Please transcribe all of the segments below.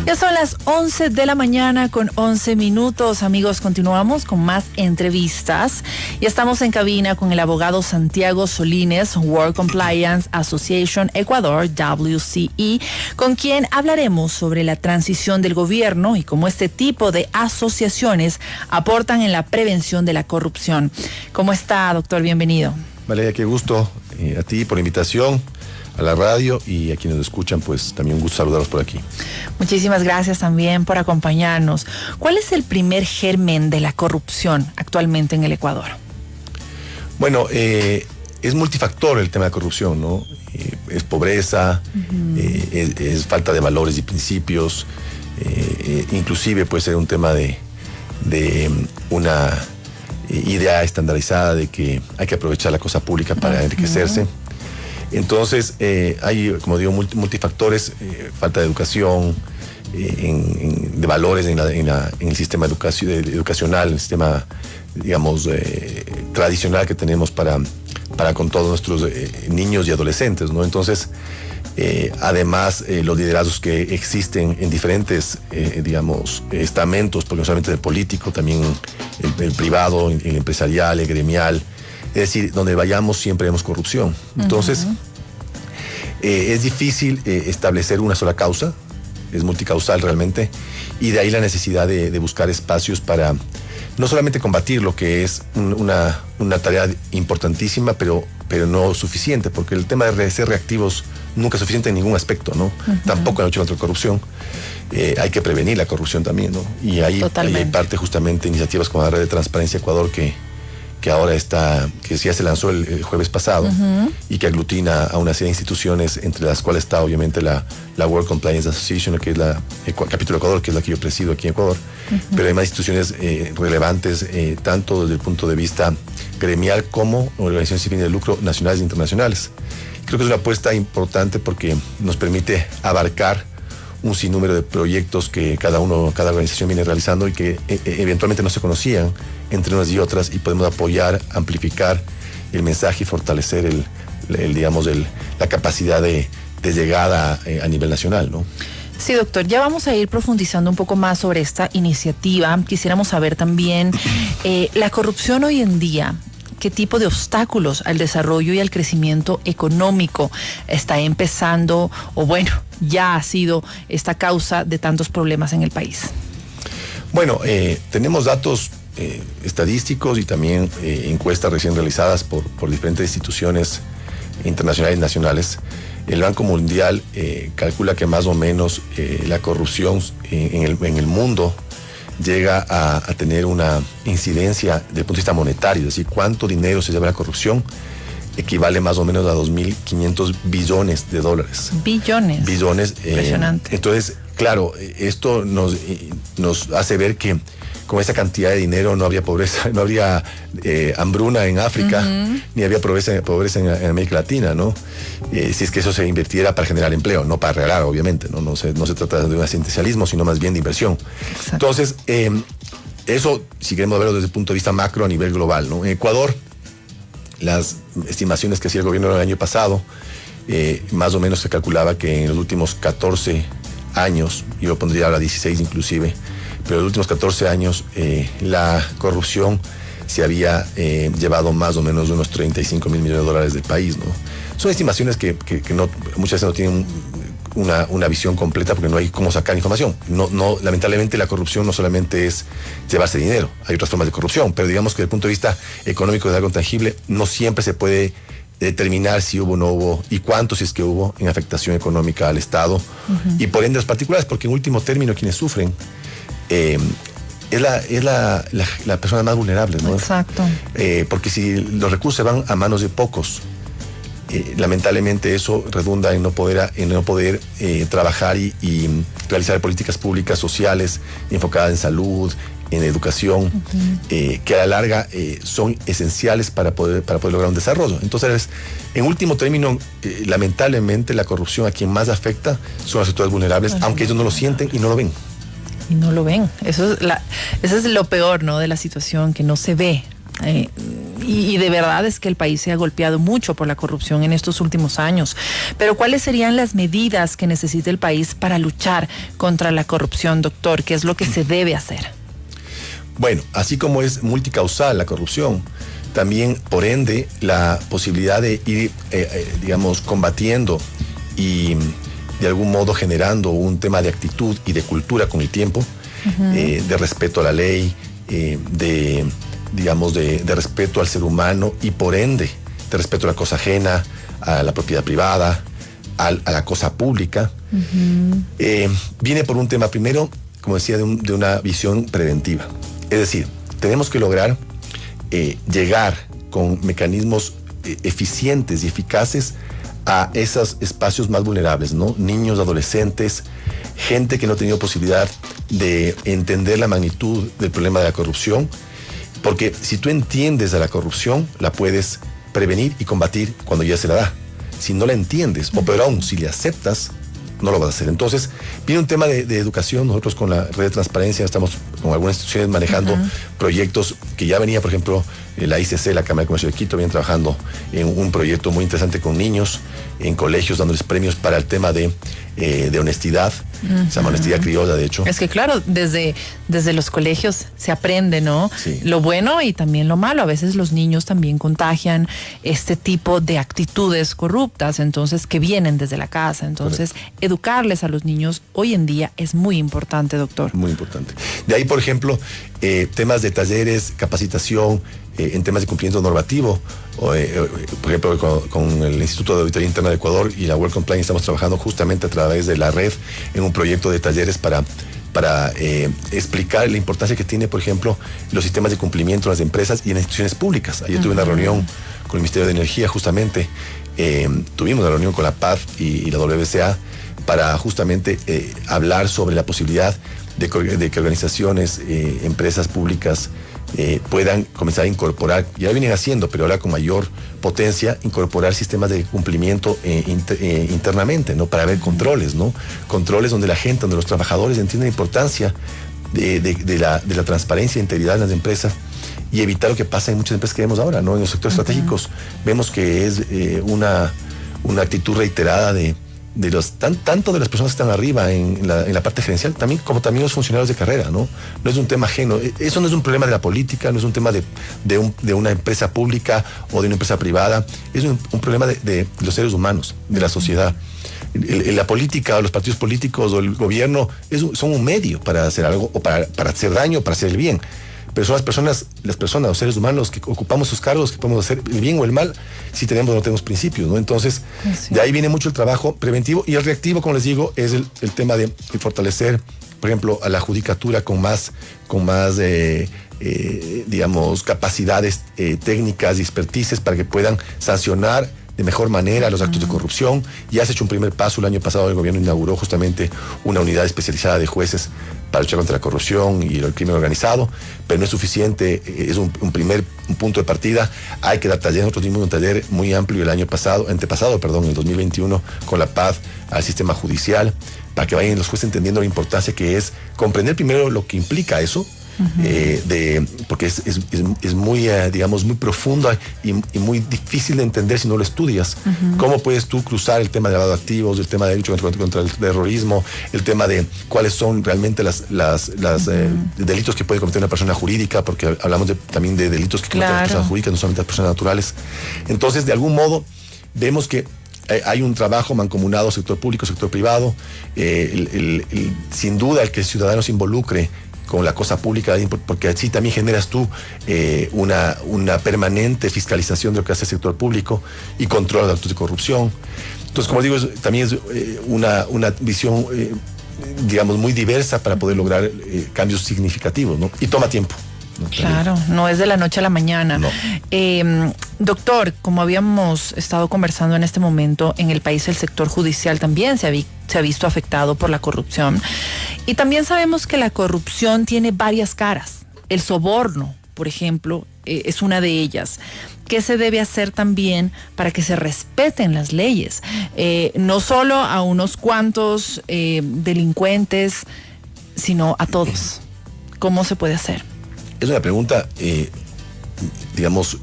Ya son las 11 de la mañana con 11 minutos. Amigos, continuamos con más entrevistas. Y estamos en cabina con el abogado Santiago Solines, World Compliance Association Ecuador, WCE, con quien hablaremos sobre la transición del gobierno y cómo este tipo de asociaciones aportan en la prevención de la corrupción. ¿Cómo está, doctor? Bienvenido. Valeria, qué gusto a ti por la invitación a la radio y a quienes nos escuchan, pues también un gusto saludarlos por aquí. Muchísimas gracias también por acompañarnos. ¿Cuál es el primer germen de la corrupción actualmente en el Ecuador? Bueno, es multifactor el tema de corrupción, ¿no? Es pobreza, es falta de valores y principios, inclusive puede ser un tema de una idea estandarizada de que hay que aprovechar la cosa pública para enriquecerse. Entonces, hay, como digo, multifactores, falta de educación, de valores en el sistema educacional, el sistema, digamos, tradicional que tenemos para con todos nuestros niños y adolescentes, ¿no? Entonces, además, los liderazgos que existen en diferentes, digamos, estamentos, porque no solamente el político, también el privado, el empresarial, el gremial. Es decir, donde vayamos siempre vemos corrupción. Entonces, es difícil establecer una sola causa, es multicausal realmente, y de ahí la necesidad de buscar espacios para no solamente combatir lo que es una tarea importantísima, pero no suficiente, porque el tema de ser reactivos nunca es suficiente en ningún aspecto, ¿no? Tampoco en la lucha contra la corrupción. Hay que prevenir la corrupción también, ¿no? Y ahí hay parte justamente iniciativas como la Red de Transparencia Ecuador que ahora que ya se lanzó el jueves pasado y que aglutina a una serie de instituciones, entre las cuales está obviamente la World Compliance Association, que es el capítulo Ecuador, que es la que yo presido aquí en Ecuador, pero hay más instituciones relevantes, tanto desde el punto de vista gremial como organizaciones sin fines de lucro nacionales e internacionales. Creo que es una apuesta importante porque nos permite abarcar un sinnúmero de proyectos que cada organización viene realizando y que eventualmente no se conocían entre unas y otras, y podemos apoyar, amplificar el mensaje y fortalecer la capacidad de llegada a nivel nacional, ¿no? Sí, doctor, ya vamos a ir profundizando un poco más sobre esta iniciativa. Quisiéramos saber también la corrupción hoy en día. ¿Qué tipo de obstáculos al desarrollo y al crecimiento económico está empezando, o bueno, ya ha sido esta causa de tantos problemas en el país? Bueno, tenemos datos estadísticos y también encuestas recién realizadas por diferentes instituciones internacionales y nacionales. El Banco Mundial calcula que más o menos la corrupción en el mundo llega a tener una incidencia desde el punto de vista monetario, es decir, cuánto dinero se lleva la corrupción, equivale más o menos a 2.500 billones de dólares. Billones. Impresionante. Entonces, claro, esto nos hace ver que con esa cantidad de dinero no habría pobreza, no habría hambruna en África, ni habría pobreza en América Latina, ¿no? Si es que eso se invirtiera para generar empleo, no para regalar, obviamente, ¿no? No se trata de un asistencialismo, sino más bien de inversión. Exacto. Entonces, eso, si queremos verlo desde el punto de vista macro a nivel global, ¿no? En Ecuador, las estimaciones que hacía el gobierno el año pasado, más o menos se calculaba que en los últimos 14 años, yo lo pondría ahora 16 inclusive, pero en los últimos 14 años la corrupción se había llevado más o menos unos 35 mil millones de dólares del país, ¿no? Son estimaciones que muchas veces no tienen una visión completa porque no hay cómo sacar información. Lamentablemente la corrupción no solamente es llevarse dinero, hay otras formas de corrupción, pero digamos que desde el punto de vista económico de algo tangible, no siempre se puede determinar si hubo o no hubo y cuánto, si es que hubo, en afectación económica al Estado y por ende los particulares, porque en último término quienes sufren es la persona más vulnerable, ¿no? Exacto. Porque si los recursos van a manos de pocos, lamentablemente eso redunda en no poder trabajar y realizar políticas públicas sociales enfocadas en salud, en educación, que a la larga son esenciales para poder lograr un desarrollo. Entonces, en último término, lamentablemente la corrupción a quien más afecta son los sectores vulnerables, aunque ellos no lo sienten y no lo ven. Y no lo ven. Eso es lo peor, ¿no?, de la situación, que no se ve. y de verdad es que el país se ha golpeado mucho por la corrupción en estos últimos años. Pero ¿cuáles serían las medidas que necesita el país para luchar contra la corrupción, doctor? ¿Qué es lo que se debe hacer? Bueno, así como es multicausal la corrupción, también, por ende, la posibilidad de ir, digamos, combatiendo y de algún modo generando un tema de actitud y de cultura con el tiempo, de respeto a la ley, de respeto al ser humano y, por ende, de respeto a la cosa ajena, a la propiedad privada, a la cosa pública. Viene por un tema, primero, como decía, de una visión preventiva. Es decir, tenemos que lograr llegar con mecanismos eficientes y eficaces a esos espacios más vulnerables, ¿no? Niños, adolescentes, gente que no ha tenido posibilidad de entender la magnitud del problema de la corrupción, porque si tú entiendes de la corrupción, la puedes prevenir y combatir cuando ya se la da. Si no la entiendes, o peor aún, si le aceptas, no lo vas a hacer. Entonces, viene un tema de educación. Nosotros con la red de transparencia estamos con algunas instituciones manejando proyectos que ya venía, por ejemplo, la ICC, la Cámara de Comercio de Quito, viene trabajando en un proyecto muy interesante con niños en colegios, dándoles premios para el tema de honestidad, se llama honestidad criolla, de hecho. Es que claro, desde los colegios se aprende, ¿no? Sí. Lo bueno y también lo malo. A veces los niños también contagian este tipo de actitudes corruptas, entonces, que vienen desde la casa. Entonces, educarles a los niños hoy en día es muy importante, doctor. Muy importante. De ahí, por ejemplo, temas de talleres, capacitación, en temas de cumplimiento normativo. Por ejemplo, con el Instituto de Auditoría Interna de Ecuador y la World Compliance estamos trabajando justamente a través de la red en un proyecto de talleres para explicar la importancia que tiene, por ejemplo, los sistemas de cumplimiento en las empresas y en las instituciones públicas. Ayer tuve una reunión con el Ministerio de Energía, justamente. Tuvimos una reunión con la PAD y la WCA para justamente hablar sobre la posibilidad de que organizaciones, empresas públicas puedan comenzar a incorporar, ya lo vienen haciendo, pero ahora con mayor potencia, incorporar sistemas de cumplimiento internamente, ¿no? Para ver controles, ¿no? Controles donde la gente, donde los trabajadores entienden la importancia de la transparencia e integridad en las empresas y evitar lo que pasa en muchas empresas que vemos ahora, ¿no? En los sectores estratégicos vemos que es una actitud reiterada tanto de las personas que están arriba en la parte gerencial, como también los funcionarios de carrera, ¿no? No es un tema ajeno. Eso no es un problema de la política, no es un tema de una empresa pública o de una empresa privada. Es un problema de los seres humanos, de la sociedad. La política o los partidos políticos o el gobierno son un medio para hacer algo o para hacer daño o para hacer el bien. Pero son las personas, los seres humanos que ocupamos sus cargos, que podemos hacer el bien o el mal, si tenemos o no tenemos principios, ¿no? Entonces, de ahí viene mucho el trabajo preventivo y el reactivo, como les digo, es el tema de fortalecer, por ejemplo, a la judicatura con más digamos, capacidades técnicas y expertices para que puedan sancionar de mejor manera los actos de corrupción. Ya se ha hecho un primer paso. El año pasado el gobierno inauguró justamente una unidad especializada de jueces para luchar contra la corrupción y el crimen organizado, pero no es suficiente, es un punto de partida. Hay que dar taller. Nosotros dimos un taller muy amplio el antepasado, en el 2021, con la PAD al sistema judicial, para que vayan los jueces entendiendo la importancia que es comprender primero lo que implica eso, porque es muy, digamos, muy profundo y muy difícil de entender si no lo estudias. ¿Cómo puedes tú cruzar el tema de lavado de activos, el tema de lucha contra el terrorismo, el tema de cuáles son realmente los delitos que puede cometer una persona jurídica, porque hablamos también de delitos que cometen las personas jurídicas, no solamente las personas naturales? Entonces, de algún modo, vemos que hay un trabajo mancomunado, sector público, sector privado. Sin duda, el que el ciudadano se involucre con la cosa pública, porque así también generas tú una permanente fiscalización de lo que hace el sector público y control de actos de corrupción. Entonces, como digo, también es una visión, digamos, muy diversa para poder lograr cambios significativos, ¿no? Y toma tiempo, ¿no? Claro, no es de la noche a la mañana. No. Doctor, como habíamos estado conversando en este momento, en el país el sector judicial también se ha visto afectado por la corrupción. Y también sabemos que la corrupción tiene varias caras. El soborno, por ejemplo, es una de ellas. ¿Qué se debe hacer también para que se respeten las leyes? No solo a unos cuantos delincuentes, sino a todos. ¿Cómo se puede hacer? Es una pregunta, digamos,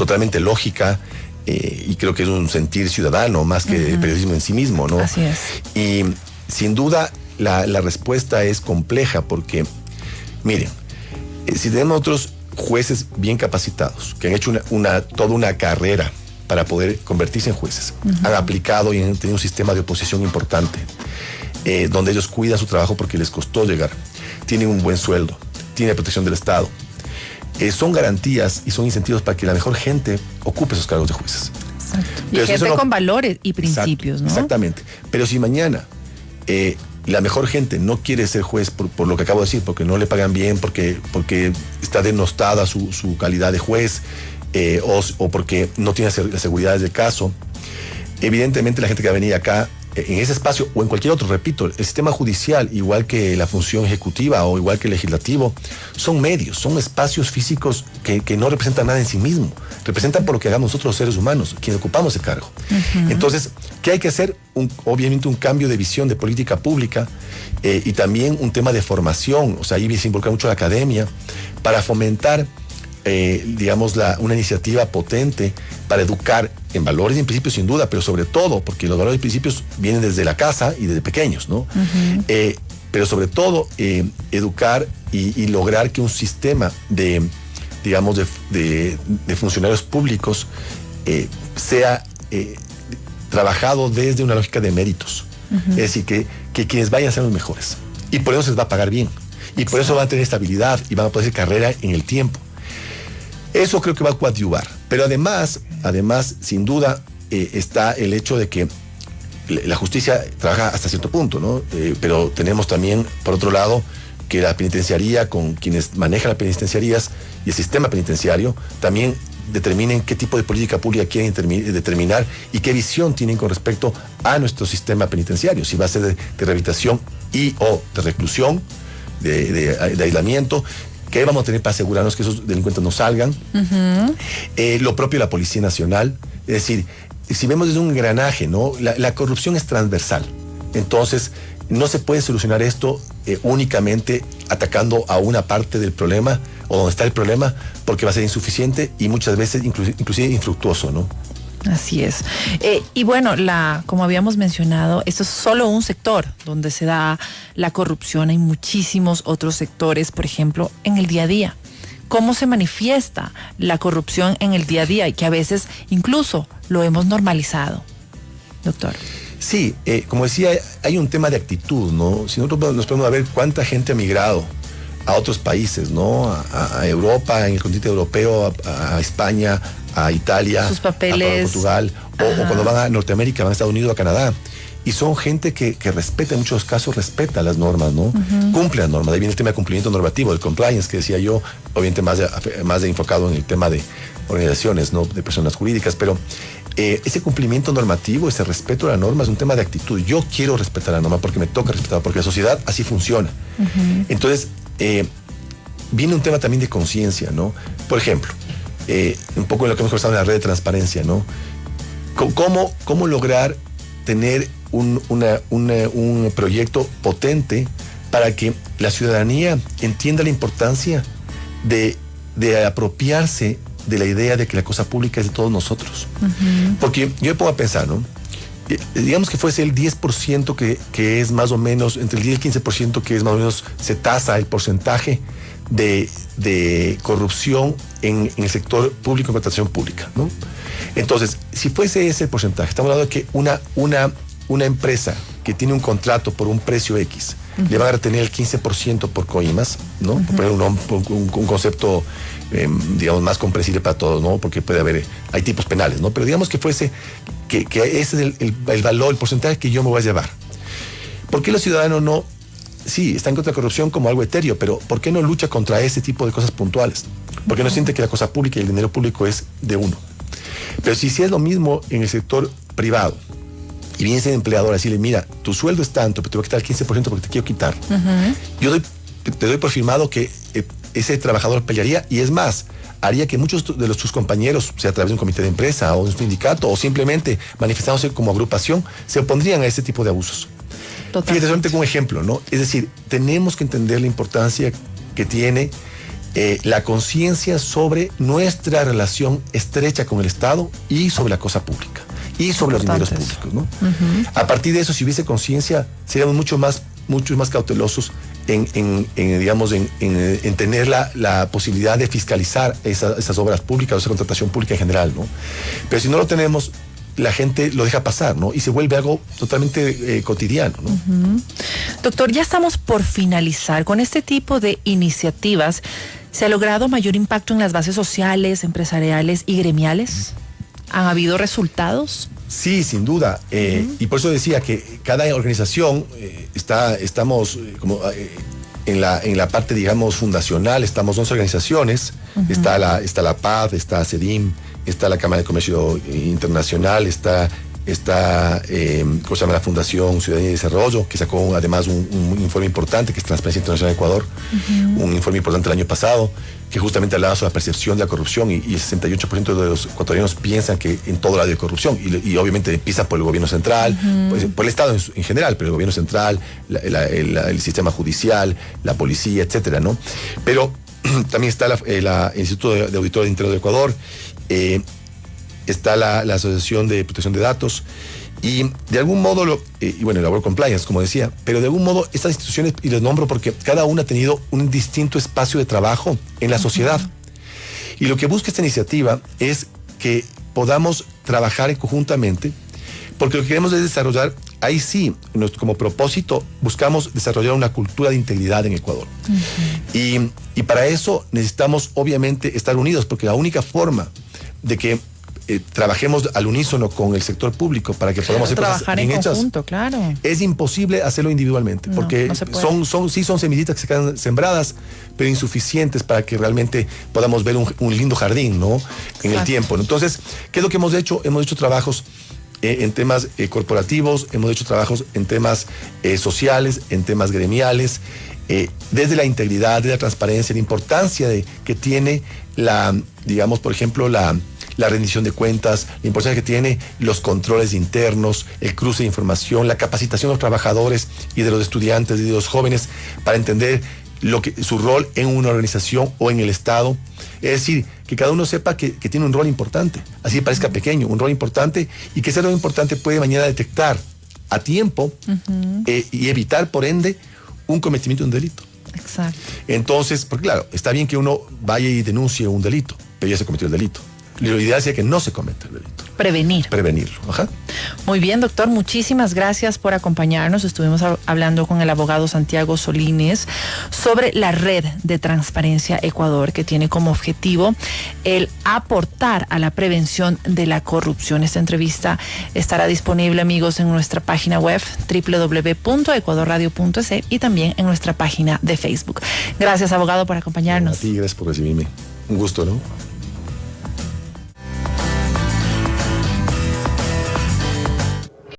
totalmente lógica, y creo que es un sentir ciudadano más que el periodismo en sí mismo, ¿no? Así es. Y sin duda la respuesta es compleja porque, miren, si tenemos otros jueces bien capacitados, que han hecho toda una carrera para poder convertirse en jueces, han aplicado y han tenido un sistema de oposición importante, donde ellos cuidan su trabajo porque les costó llegar, tienen un buen sueldo, tienen protección del Estado. Son garantías y son incentivos para que la mejor gente ocupe esos cargos de jueces. Exacto. Y gente con valores y principios, exacto, ¿no? Exactamente. Pero si mañana la mejor gente no quiere ser juez por lo que acabo de decir, porque no le pagan bien, porque está denostada su calidad de juez, o porque no tiene las seguridades del caso, evidentemente la gente que va a venir acá en ese espacio o en cualquier otro, repito, el sistema judicial, igual que la función ejecutiva o igual que el legislativo, son medios, son espacios físicos que no representan nada en sí mismo, representan por lo que hagamos nosotros los seres humanos, quienes ocupamos el cargo. Entonces, ¿qué hay que hacer? Obviamente un cambio de visión de política pública, y también un tema de formación, o sea, ahí se involucra mucho la academia, para fomentar digamos, una iniciativa potente para educar en valores y en principios, sin duda, pero sobre todo, porque los valores y principios vienen desde la casa y desde pequeños, ¿no? Pero sobre todo, educar y lograr que un sistema de funcionarios públicos sea trabajado desde una lógica de méritos. Es decir, que quienes vayan a ser los mejores. Y por eso se les va a pagar bien. Y por eso van a tener estabilidad y van a poder hacer carrera en el tiempo. Eso creo que va a coadyuvar. Pero además, sin duda, está el hecho de que la justicia trabaja hasta cierto punto, ¿no? Pero tenemos también, por otro lado, que la penitenciaría, con quienes manejan las penitenciarías y el sistema penitenciario, también determinen qué tipo de política pública quieren determinar y qué visión tienen con respecto a nuestro sistema penitenciario. Si va a ser de rehabilitación y o de reclusión, de aislamiento. ¿Qué vamos a tener para asegurarnos que esos delincuentes no salgan? Lo propio de la Policía Nacional. Es decir, si vemos desde un engranaje, ¿no? La corrupción es transversal. Entonces, no se puede solucionar esto únicamente atacando a una parte del problema o donde está el problema, porque va a ser insuficiente y muchas veces inclusive infructuoso, ¿no? Así es. Y bueno, como habíamos mencionado, esto es solo un sector donde se da la corrupción. Hay muchísimos otros sectores, por ejemplo, en el día a día. ¿Cómo se manifiesta la corrupción en el día a día? Y que a veces incluso lo hemos normalizado, doctor. Sí, como decía, hay un tema de actitud, ¿no? Si nosotros nos podemos ver cuánta gente ha migrado a otros países, ¿no? A Europa, en el continente europeo, a España, a Italia, sus papeles, a Portugal, o cuando van a Norteamérica, van a Estados Unidos, a Canadá. Y son gente que respeta, en muchos casos respeta las normas, ¿no? Cumple las normas. Ahí viene el tema de cumplimiento normativo, del compliance, que decía yo, obviamente más enfocado en el tema de organizaciones, ¿no? De personas jurídicas, pero ese cumplimiento normativo, ese respeto a la norma es un tema de actitud. Yo quiero respetar la norma porque me toca respetar, porque la sociedad así funciona. Entonces, viene un tema también de conciencia, ¿no? Por ejemplo, un poco en lo que hemos conversado en la red de transparencia, ¿no? ¿Cómo lograr tener un proyecto potente para que la ciudadanía entienda la importancia de apropiarse de la idea de que la cosa pública es de todos nosotros? Porque yo me pongo a pensar, ¿no? Digamos que fuese el 10% que es más o menos, entre el 10 y el 15% que es más o menos, se tasa el porcentaje de corrupción en el sector público, en contratación pública, ¿no? Entonces, si fuese ese porcentaje, estamos hablando de que una empresa que tiene un contrato por un precio X, le van a retener el 15% por coimas, ¿no? Por poner un concepto, digamos, más comprensible para todos, ¿no? Porque hay tipos penales, ¿no? Pero digamos que fuese, que ese es el valor, el porcentaje que yo me voy a llevar. ¿Por qué los ciudadanos no? Sí, están contra la corrupción como algo etéreo, pero ¿por qué no lucha contra ese tipo de cosas puntuales? Porque no siente que la cosa pública y el dinero público es de uno. Pero si es lo mismo en el sector privado, y viene ese empleador a decirle, mira, tu sueldo es tanto, pero te voy a quitar el 15% porque te quiero quitar. Yo te doy por firmado que ese trabajador pelearía, y es más, haría que muchos de tus compañeros, sea a través de un comité de empresa o de un sindicato, o simplemente manifestándose como agrupación, se opondrían a ese tipo de abusos. Fíjate, solamente como ejemplo, ¿no? Es decir, tenemos que entender la importancia que tiene la conciencia sobre nuestra relación estrecha con el Estado y sobre la cosa pública y sobre los dineros públicos, ¿no? A partir de eso, si hubiese conciencia, seríamos mucho más cautelosos en tener la posibilidad de fiscalizar esas obras públicas o esa contratación pública en general, ¿no? Pero si no lo tenemos, la gente lo deja pasar, ¿no? Y se vuelve algo totalmente cotidiano, ¿no? Doctor, ya estamos por finalizar. Con este tipo de iniciativas, ¿se ha logrado mayor impacto en las bases sociales, empresariales y gremiales? ¿Han habido resultados? Sí, sin duda. Y por eso decía que cada organización estamos en la parte, digamos, fundacional. Estamos 11 organizaciones. Está la PAD, está CEDIM, está la Cámara de Comercio Internacional, está ¿cómo se llama? La Fundación Ciudadanía y Desarrollo, que sacó además un informe importante, que es Transparencia Internacional de Ecuador, un informe importante el año pasado, que justamente hablaba sobre la percepción de la corrupción, y el 68% de los ecuatorianos piensan que en todo lado hay corrupción, y obviamente empieza por el gobierno central, pues, por el Estado en general, pero el gobierno central, el sistema judicial, la policía, etcétera, ¿no? Pero también está el Instituto de Auditores Internos de Ecuador, está la Asociación de Protección de Datos, y de algún modo, y bueno, el Labor Compliance, como decía, pero de algún modo estas instituciones, y les nombro porque cada una ha tenido un distinto espacio de trabajo en la sociedad. Y lo que busca esta iniciativa es que podamos trabajar conjuntamente, porque lo que queremos es desarrollar, ahí sí, como propósito, buscamos desarrollar una cultura de integridad en Ecuador. Y para eso necesitamos, obviamente, estar unidos, porque la única forma de que trabajemos al unísono con el sector público para que podamos hacer cosas bien hechas. Claro. Es imposible hacerlo individualmente, porque no son semillitas que se quedan sembradas, pero insuficientes para que realmente podamos ver un lindo jardín, ¿no? En el tiempo. Entonces, ¿qué es lo que hemos hecho? Hemos hecho trabajos en temas corporativos, hemos hecho trabajos en temas sociales, en temas gremiales, desde la integridad, de la transparencia, la importancia que tiene digamos, por ejemplo, la rendición de cuentas, la importancia que tiene los controles internos, el cruce de información, la capacitación de los trabajadores y de los estudiantes y de los jóvenes para entender su rol en una organización o en el Estado. Es decir, que cada uno sepa que tiene un rol importante, así parezca pequeño, un rol importante, y que ese rol importante puede mañana detectar a tiempo y evitar, por ende, un cometimiento de un delito. Exacto. Entonces, porque claro, está bien que uno vaya y denuncie un delito, pero ya se cometió el delito. Lo ideal sería que no se cometa el delito. Prevenirlo. Ajá. Muy bien, doctor, muchísimas gracias por acompañarnos. Estuvimos hablando con el abogado Santiago Solínez sobre la red de Transparencia Ecuador, que tiene como objetivo el aportar a la prevención de la corrupción. Esta entrevista estará disponible, amigos, en nuestra página web www.ecuadorradio.es y también en nuestra página de Facebook. Gracias, abogado, por acompañarnos. A ti, gracias por recibirme. Un gusto, ¿no?